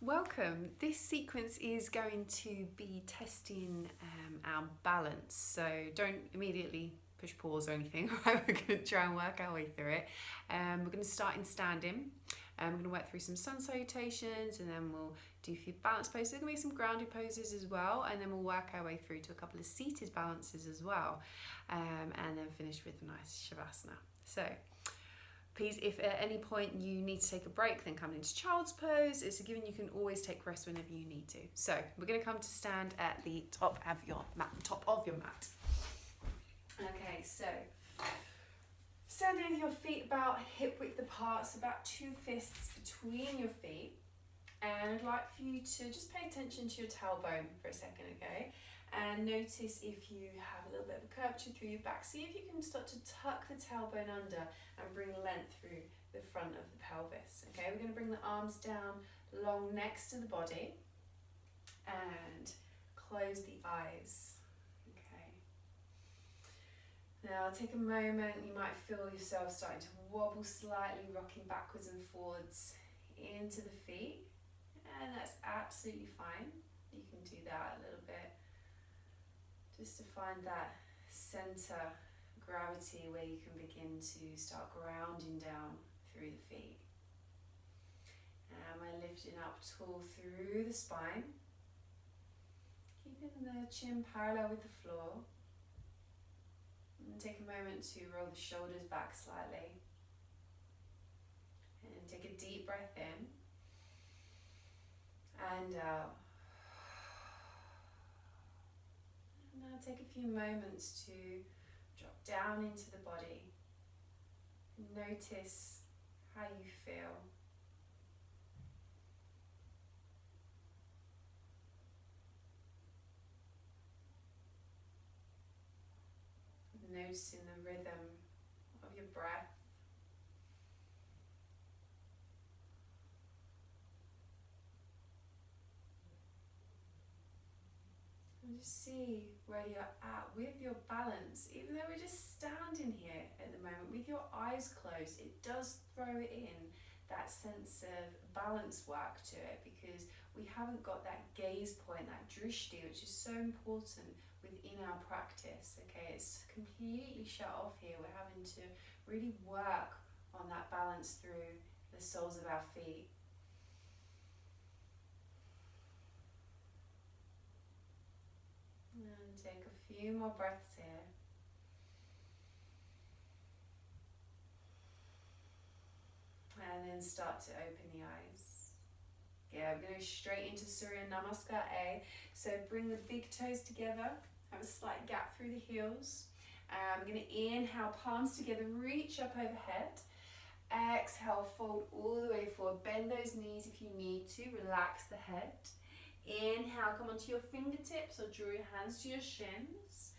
Welcome. This sequence is going to be testing our balance, so don't immediately push pause or anything. Right, we're going to try and work our way through it. We're going to start in standing. We're going to work through some sun salutations, and then we'll do a few balance poses. There's going to be some grounded poses as well, and then we'll work our way through to a couple of seated balances as well, and then finish with a nice shavasana. So please, if at any point you need to take a break, then come into child's pose. It's a given you can always take rest whenever you need to. So we're going to come to stand at the top of your mat. Okay, so standing with your feet about hip width apart, so about 2 fists between your feet. And I'd like for you to just pay attention to your tailbone for a second, okay? And notice if you have a little bit of a curvature through your back. See if you can start to tuck the tailbone under and bring length through the front of the pelvis. Okay, we're going to bring the arms down long next to the body and close the eyes. Okay. Now take a moment. You might feel yourself starting to wobble slightly, rocking backwards and forwards into the feet, and that's absolutely fine. You can do that a little bit, just to find that center gravity where you can begin to start grounding down through the feet. And we're lifting up tall through the spine, keeping the chin parallel with the floor. And take a moment to roll the shoulders back slightly. And take a deep breath in and out. Now take a few moments to drop down into the body. Notice how you feel. Noticing the rhythm of your breath. And just see where you're at with your balance. Even though we're just standing here at the moment with your eyes closed, it does throw in that sense of balance work to it, because we haven't got that gaze point, that drishti, which is so important within our practice. Okay, it's completely shut off here. We're having to really work on that balance through the soles of our feet. And take a few more breaths here. And then start to open the eyes. Yeah, we're going to go straight into Surya Namaskar A. So bring the big toes together. Have a slight gap through the heels. We're going to inhale, palms together, reach up overhead. Exhale, fold all the way forward. Bend those knees if you need to. Relax the head. Inhale, come onto your fingertips or draw your hands to your shins.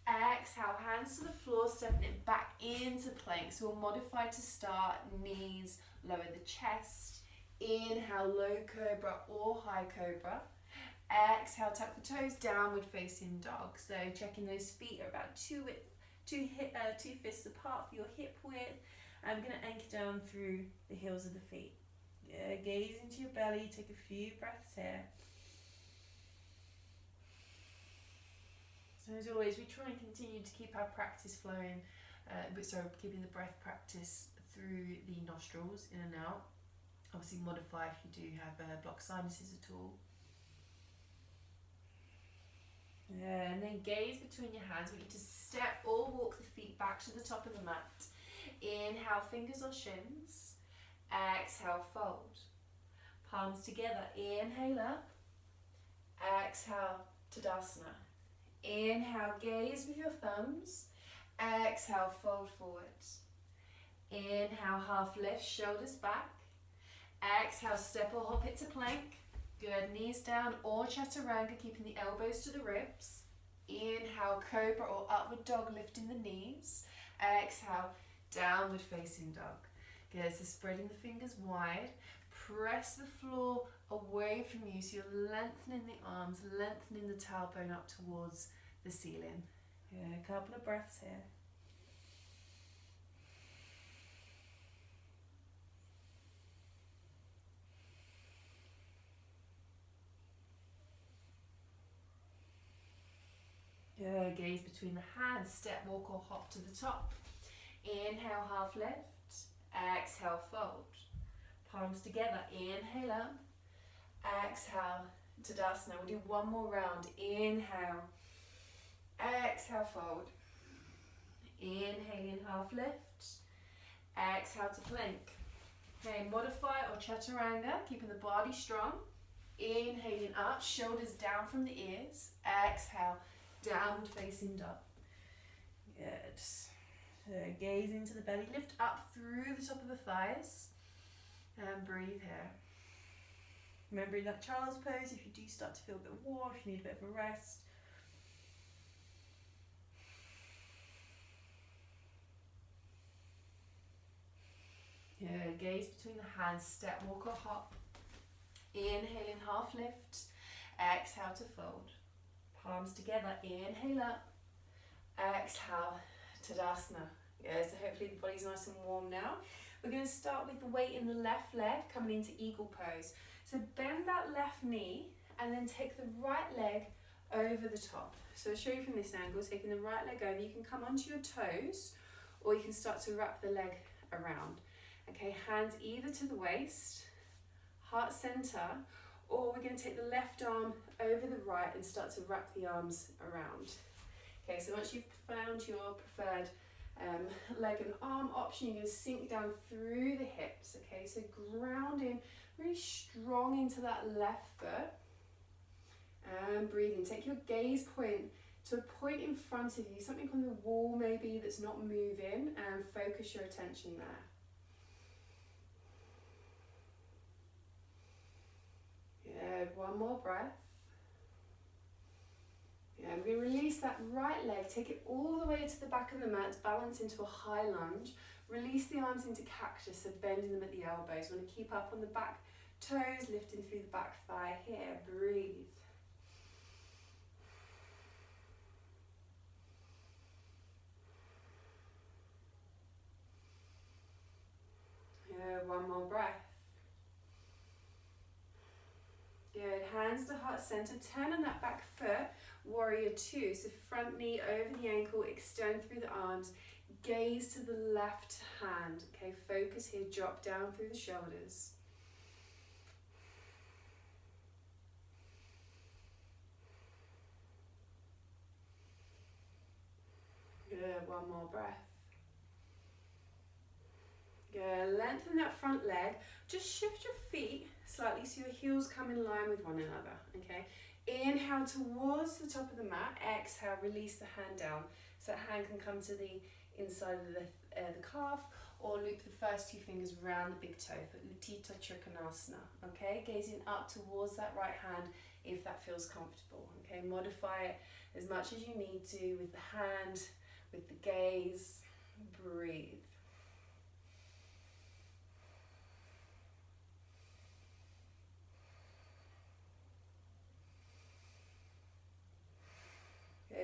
Exhale, hands to the floor, stepping it back into plank. So we'll modify to start, knees, lower the chest. Inhale, low cobra or high cobra. Exhale, tuck the toes, downward facing dog. So checking those feet are about two fists apart for your hip width. I'm going to anchor down through the heels of the feet. Gaze into your belly, take a few breaths here. So as always, we try and continue to keep our practice flowing, keeping the breath practice through the nostrils, in and out. Obviously modify if you do have blocked sinuses at all. Yeah, and then gaze between your hands. We need to step or walk the feet back to the top of the mat. Inhale, fingers or shins. Exhale, fold. Palms together. Inhale up. Exhale, Tadasana. Inhale, gaze with your thumbs. Exhale, fold forwards. Inhale, half lift, shoulders back. Exhale, step or hop it to plank. Good, knees down or chaturanga, keeping the elbows to the ribs. Inhale, cobra or upward dog, lifting the knees. Exhale, downward facing dog. Good, so spreading the fingers wide. Press the floor away from you, so you're lengthening the arms, lengthening the tailbone up towards the ceiling. Yeah, a couple of breaths here. Good, gaze between the hands, step, walk or hop to the top. Inhale, half lift. Exhale, fold. Palms together, inhale up. Exhale, Tadasana. We'll do one more round. Inhale. Exhale, fold. Inhale in half lift. Exhale to plank. Okay, modify or chaturanga, keeping the body strong. Inhaling up, shoulders down from the ears. Exhale, downward facing dog. Good. So gaze into the belly, lift up through the top of the thighs. And breathe here. Remembering that child's pose if you do start to feel a bit warm, if you need a bit of a rest. Yeah, gaze between the hands, step, walk or hop. Inhale in half lift. Exhale to fold. Palms together, inhale up. Exhale, Tadasana. Yeah, so hopefully the body's nice and warm now. We're going to start with the weight in the left leg coming into eagle pose. So bend that left knee and then take the right leg over the top. So I'll show you from this angle, taking the right leg over. You can come onto your toes or you can start to wrap the leg around. Okay, hands either to the waist, heart center, or we're going to take the left arm over the right and start to wrap the arms around. Okay, so once you've found your preferred leg and arm option, you're going to sink down through the hips. Okay, so grounding really strong into that left foot and breathing. Take your gaze point to a point in front of you, something on the wall maybe that's not moving, and focus your attention there. Good, one more breath. Yeah, I'm going to release that right leg, take it all the way to the back of the mat, balance into a high lunge. Release the arms into cactus, so bending them at the elbows. Want to keep up on the back toes, lifting through the back thigh here. Breathe. Yeah, one more breath. Good, hands to heart center, turn on that back foot, warrior two. So front knee over the ankle, extend through the arms, gaze to the left hand. Okay, focus here, drop down through the shoulders. Good, one more breath. Good, lengthen that front leg, just shift your feet slightly so your heels come in line with one another, okay? Inhale towards the top of the mat, exhale, release the hand down. So that hand can come to the inside of the calf, or loop the first two fingers around the big toe for Uttita Trikonasana, okay? Gazing up towards that right hand if that feels comfortable, okay? Modify it as much as you need to with the hand, with the gaze, breathe.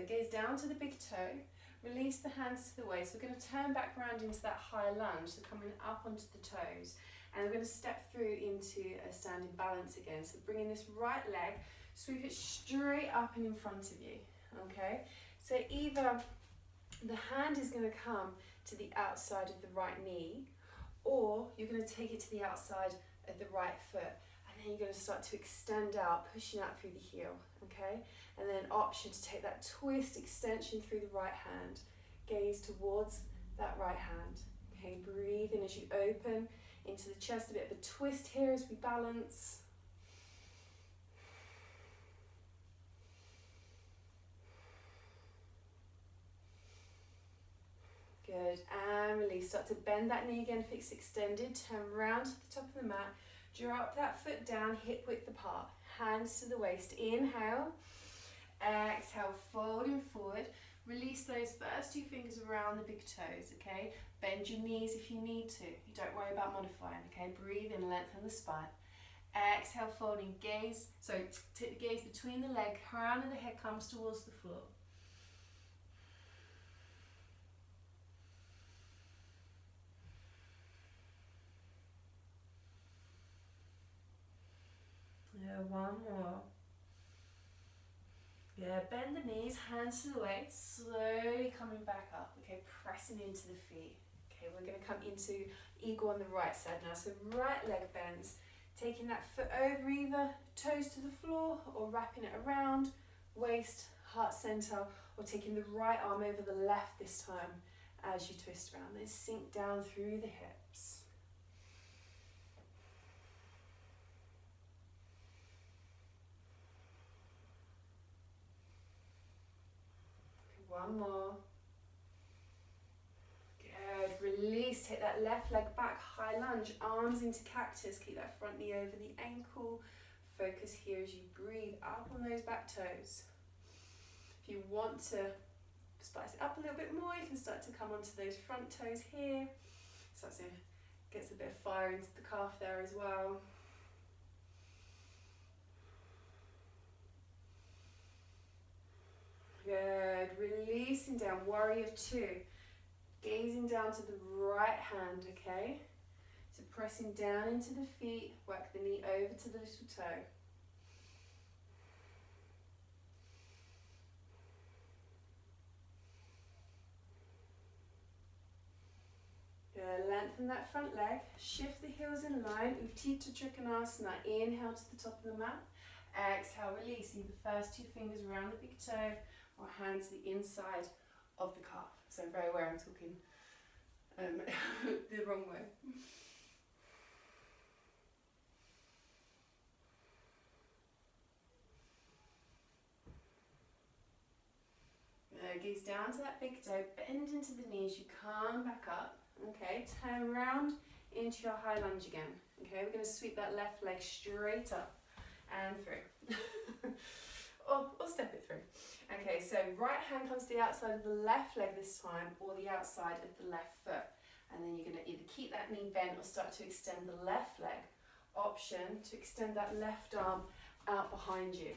Gaze down to the big toe, release the hands to the waist. We're going to turn back around into that high lunge, so coming up onto the toes. And we're going to step through into a standing balance again. So bringing this right leg, sweep it straight up and in front of you, okay? So either the hand is going to come to the outside of the right knee, or you're going to take it to the outside of the right foot. And then you're going to start to extend out, pushing out through the heel, okay? And then option to take that twist, extension through the right hand. Gaze towards that right hand. Okay, breathe in as you open into the chest, a bit of a twist here as we balance. Good, and release. Start to bend that knee again if it's extended. Turn round to the top of the mat. Drop that foot down, hip width apart. Hands to the waist. Inhale. Exhale, folding forward. Release those first two fingers around the big toes, okay? Bend your knees if you need to. You don't worry about modifying, okay? Breathe in, lengthen the spine. Exhale, folding, gaze. So take the gaze between the leg, crown of the head comes towards the floor. Yeah, one more. Yeah, bend the knees, hands to the waist, slowly coming back up. Okay, pressing into the feet. Okay, we're going to come into eagle on the right side now. So right leg bends, taking that foot over either toes to the floor or wrapping it around, waist, heart center, or taking the right arm over the left this time as you twist around. Then sink down through the hips. One more. Good. Release. Take that left leg back. High lunge. Arms into cactus. Keep that front knee over the ankle. Focus here as you breathe up on those back toes. If you want to spice it up a little bit more, you can start to come onto those front toes here. Starts to gets a bit of fire into the calf there as well. Good. Releasing down. Warrior two. Gazing down to the right hand, okay? So pressing down into the feet, work the knee over to the little toe. Good. Lengthen that front leg, shift the heels in line, Uttita Trikonasana. Inhale to the top of the mat. Exhale, release. Either first two fingers around the big toe or hand to the inside of the calf. So I'm very aware I'm talking the wrong way. Gaze down to that big toe, bend into the knees, you come back up, okay, turn around into your high lunge again, okay, we're going to sweep that left leg straight up and through, or step it through, okay, so right hand comes to the outside of the left leg this time, or the outside of the left foot, and then you're going to either keep that knee bent or start to extend the left leg, option to extend that left arm out behind you.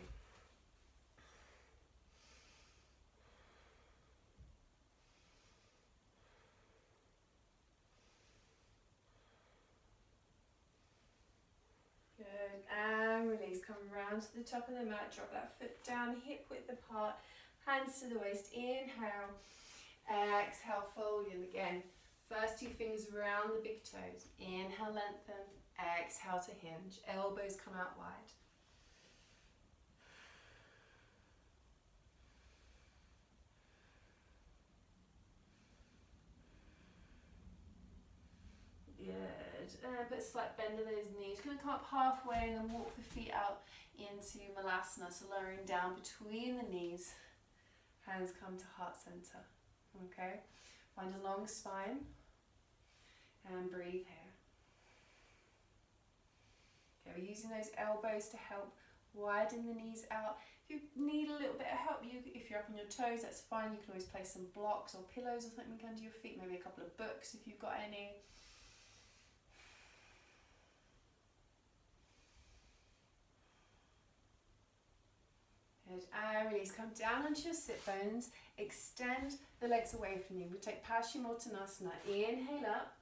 Good, and release, come round to the top of the mat, drop that foot down, hip width apart, hands to the waist, inhale, exhale, fold in again. First two fingers around the big toes, inhale, lengthen, exhale to hinge, elbows come out wide. Good, put a slight bend in those knees, going to come up halfway and then walk the feet out into Malasana, so lowering down between the knees, hands come to heart center, okay, find a long spine and breathe here. Okay, we're using those elbows to help widen the knees out. If you need a little bit of help, if you're up on your toes, that's fine, you can always place some blocks or pillows or something under your feet, maybe a couple of books if you've got any. Good, and release, come down onto your sit bones, extend the legs away from you. We take Paschimottanasana, inhale up,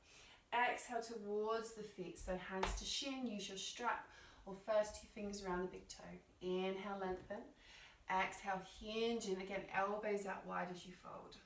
exhale towards the feet, so hands to shin, use your strap or first two fingers around the big toe. Inhale, lengthen, exhale, hinge, and again, elbows out wide as you fold.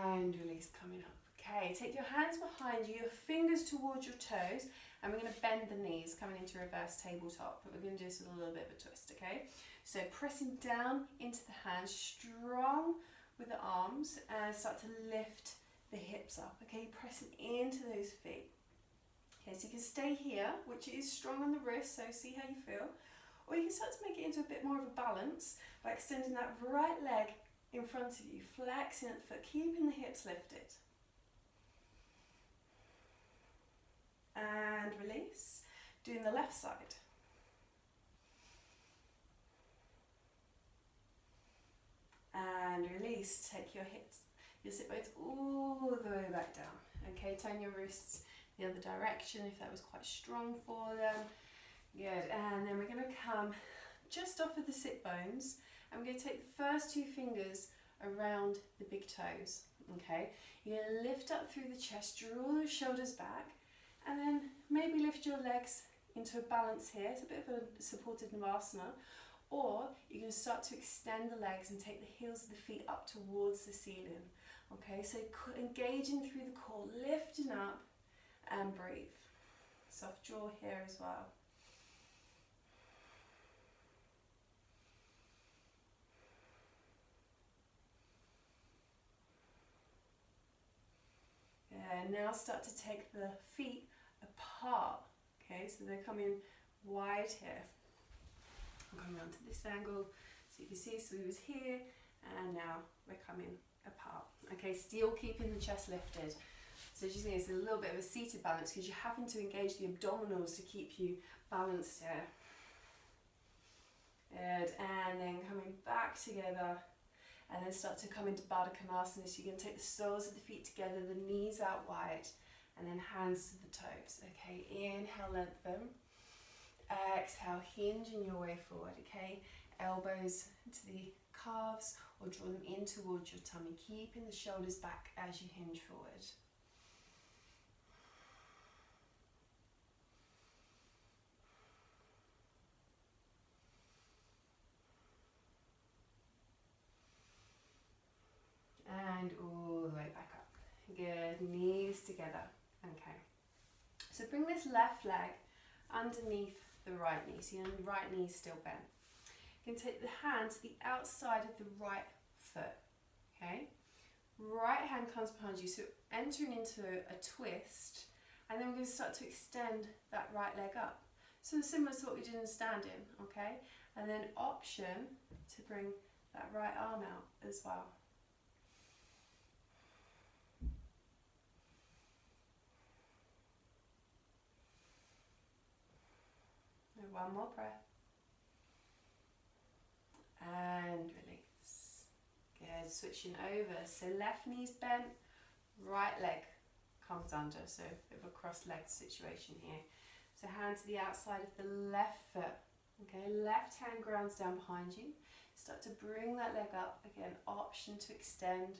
And release, coming up. Okay, take your hands behind you, your fingers towards your toes, and we're going to bend the knees, coming into reverse tabletop. But we're going to do this with a little bit of a twist, okay? So pressing down into the hands, strong with the arms, and start to lift the hips up, okay? Pressing into those feet. Okay, so you can stay here, which is strong on the wrist, so see how you feel. Or you can start to make it into a bit more of a balance by extending that right leg in front of you, flexing at the foot, keeping the hips lifted. And release, doing the left side. And release, take your hips, your sit bones all the way back down. Okay, turn your wrists the other direction if that was quite strong for them. Good, and then we're going to come just off of the sit bones, and we're going to take the first two fingers around the big toes. Okay, you're going to lift up through the chest, draw your shoulders back, and then maybe lift your legs into a balance here. It's a bit of a supported Navasana. Or you're going to start to extend the legs and take the heels of the feet up towards the ceiling. Okay, so engaging through the core, lifting up and breathe. Soft jaw here as well. And now start to take the feet apart. Okay, so they're coming wide here. I'm coming onto this angle, so you can see, so we was here, and now we're coming apart. Okay, still keeping the chest lifted. So just think it's a little bit of a seated balance because you're having to engage the abdominals to keep you balanced here. Good, and then coming back together, and then start to come into Baddha Konasana. So you're going to take the soles of the feet together, the knees out wide, and then hands to the toes. Okay, inhale, lengthen. Exhale, hinging your way forward. Okay, elbows to the calves or draw them in towards your tummy, keeping the shoulders back as you hinge forward. And all the way back up. Good, knees together. Okay, so bring this left leg underneath the right knee. So your right knee is still bent. You can take the hand to the outside of the right foot. Okay, right hand comes behind you, so entering into a twist, and then we're going to start to extend that right leg up. So similar to what we did in standing. Okay, and then option to bring that right arm out as well. One more breath. And release. Good, switching over. So left knee's bent, right leg comes under. So a bit of a cross-legged situation here. So hand to the outside of the left foot. Okay, left hand grounds down behind you. Start to bring that leg up. Again, option to extend,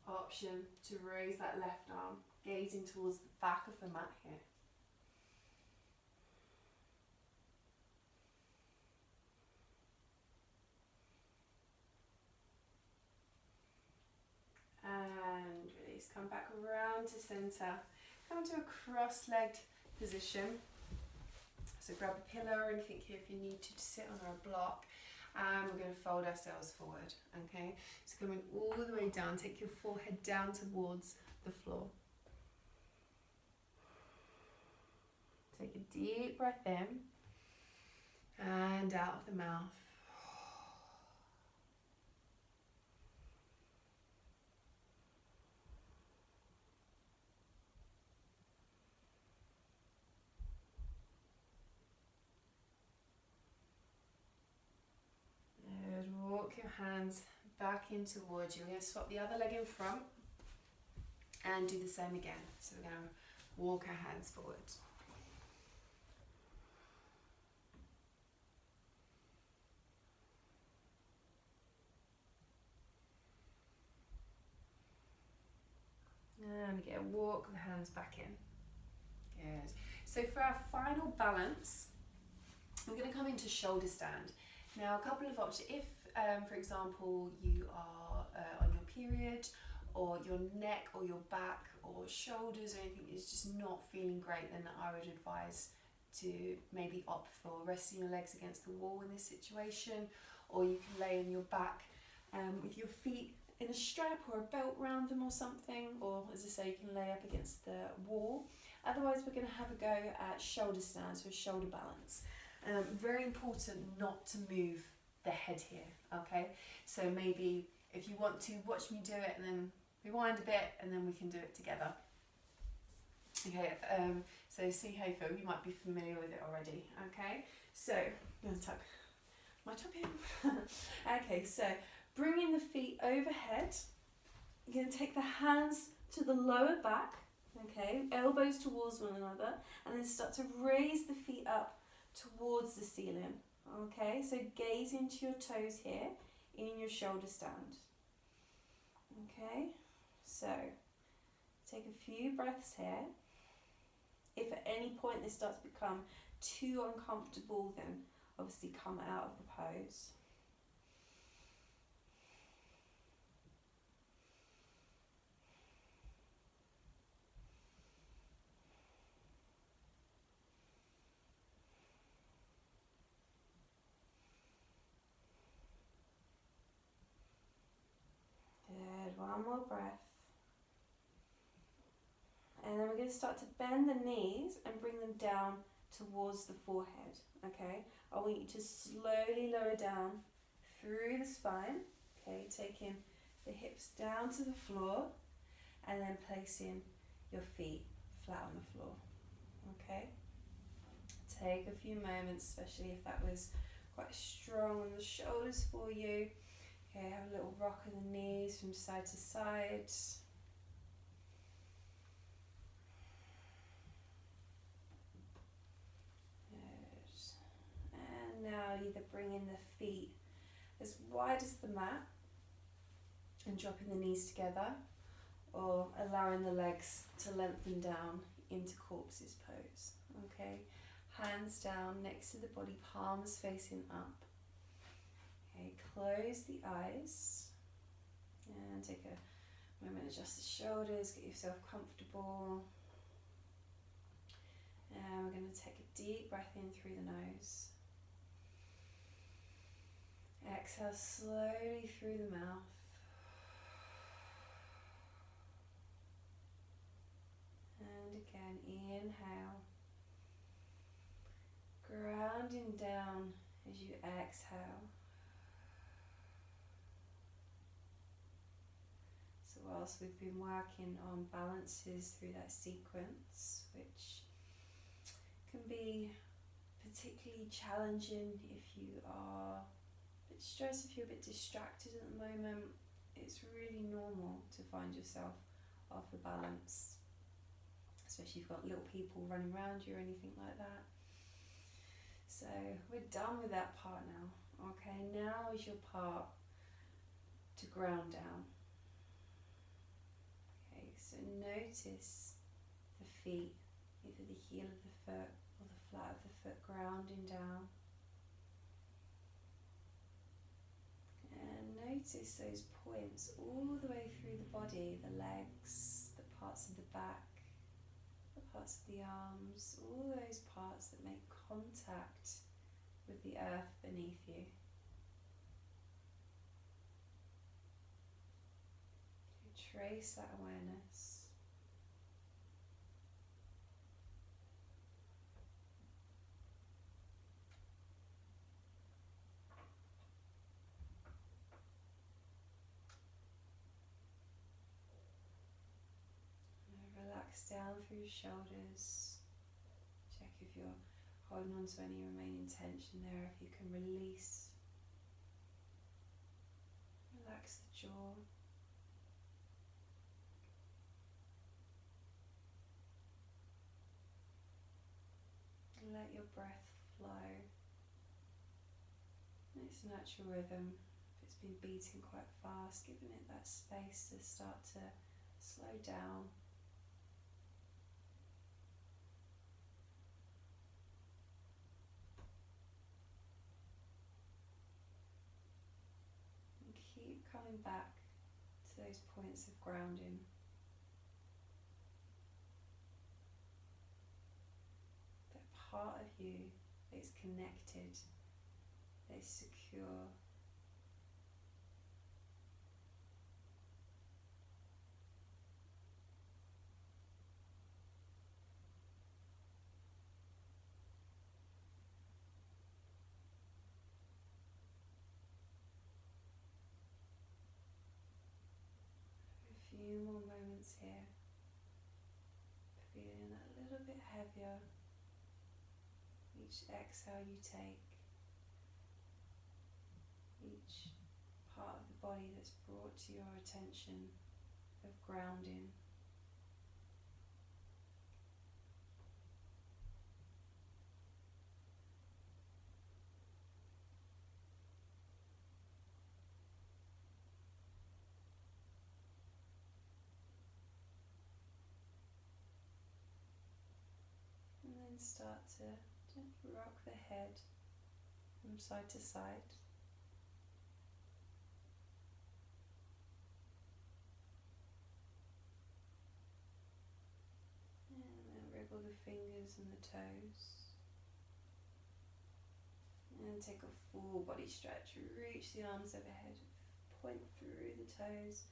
option to raise that left arm, gazing towards the back of the mat here. And release, come back around to center, come to a cross-legged position. So grab a pillow or anything here if you need to sit on a block, and we're going to fold ourselves forward. Okay, so coming all the way down, take your forehead down towards the floor. Take a deep breath in and out of the mouth. Walk your hands back in towards you. We're going to swap the other leg in front and do the same again. So we're going to walk our hands forward. And again, walk the hands back in. Good. So for our final balance, we're going to come into shoulder stand. Now, a couple of options. If, for example, you are on your period, or your neck or your back or shoulders or anything is just not feeling great, then I would advise to maybe opt for resting your legs against the wall in this situation, or you can lay on your back with your feet in a strap or a belt around them or something, or as I say, you can lay up against the wall. Otherwise, we're going to have a go at shoulder stand, so a shoulder balance. Very important not to move the head here, okay? So maybe if you want to watch me do it and then rewind a bit and then we can do it together. Okay, so see Hayfo, you might be familiar with it already, okay? So, I'm going to tuck my top in. Okay, so bringing the feet overhead, you're going to take the hands to the lower back, okay? Elbows towards one another, and then start to raise the feet up towards the ceiling. Okay, so gaze into your toes here in your shoulder stand. Okay, So take a few breaths here. If at any point this starts to become too uncomfortable, then obviously come out of the pose. Good, one more breath. And then we're going to start to bend the knees and bring them down towards the forehead, okay? I want you to slowly lower down through the spine, okay? Taking the hips down to the floor and then placing your feet flat on the floor, okay? Take a few moments, especially if that was quite strong on the shoulders for you. Okay, have a little rock of the knees from side to side. Good. And now either bringing the feet as wide as the mat and dropping the knees together, or allowing the legs to lengthen down into corpse's pose. Okay, hands down next to the body, palms facing up. Okay, close the eyes and take a moment, adjust the shoulders, get yourself comfortable. And we're going to take a deep breath in through the nose. Exhale slowly through the mouth. And again, inhale. Grounding down as you exhale. So whilst we've been working on balances through that sequence, which can be particularly challenging if you are a bit stressed, if you're a bit distracted at the moment, it's really normal to find yourself off the balance, especially if you've got little people running around you or anything like that. So we're done with that part now. Okay, now is your part to ground down. Okay, so notice the feet, either the heel of the foot or the flat of the foot grounding down. And notice those points all the way through the body, the legs, the parts of the back, the parts of the arms, all those parts that make contact with the earth beneath you. Trace that awareness. Relax down through your shoulders. Check if you're holding on to any remaining tension there, if you can release. Relax the jaw. Let your breath flow in its natural rhythm. If it's been beating quite fast, giving it that space to start to slow down. And keep coming back to those points of grounding. Part of you that is connected, that is secure. A few more moments here, feeling a little bit heavier. Each exhale you take, each part of the body that's brought to your attention of grounding. start to gently rock the head from side to side. And then wriggle the fingers and the toes. And take a full body stretch. Reach the arms overhead. Point through the toes.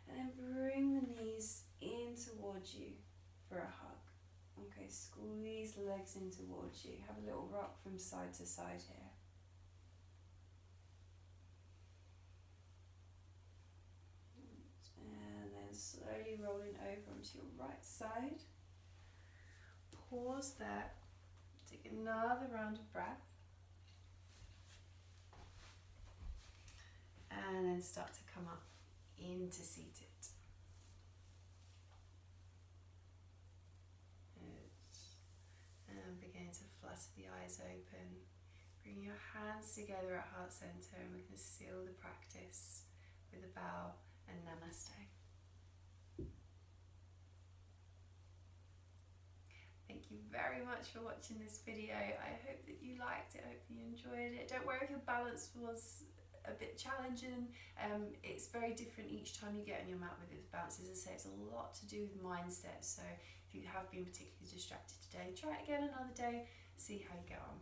And then bring the knees in towards you for a hug. Okay, squeeze the legs in towards you. Have a little rock from side to side here. And then slowly rolling over onto your right side. Pause there. Take another round of breath. And then start to come up into seated. And begin to flutter the eyes open. Bring your hands together at heart center, and we're going to seal the practice with a bow and namaste. Thank you very much for watching this video. I hope that you liked it, I hope you enjoyed it. Don't worry if your balance was a bit challenging. It's very different each time you get on your mat with its bounce. As I say, it's a lot to do with mindset, so if you have been particularly distracted today, try it again another day, see how you get on.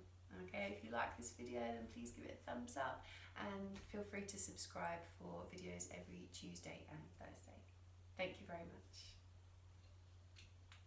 Okay, if you like this video, then please give it a thumbs up and feel free to subscribe for videos every Tuesday and Thursday. Thank you very much.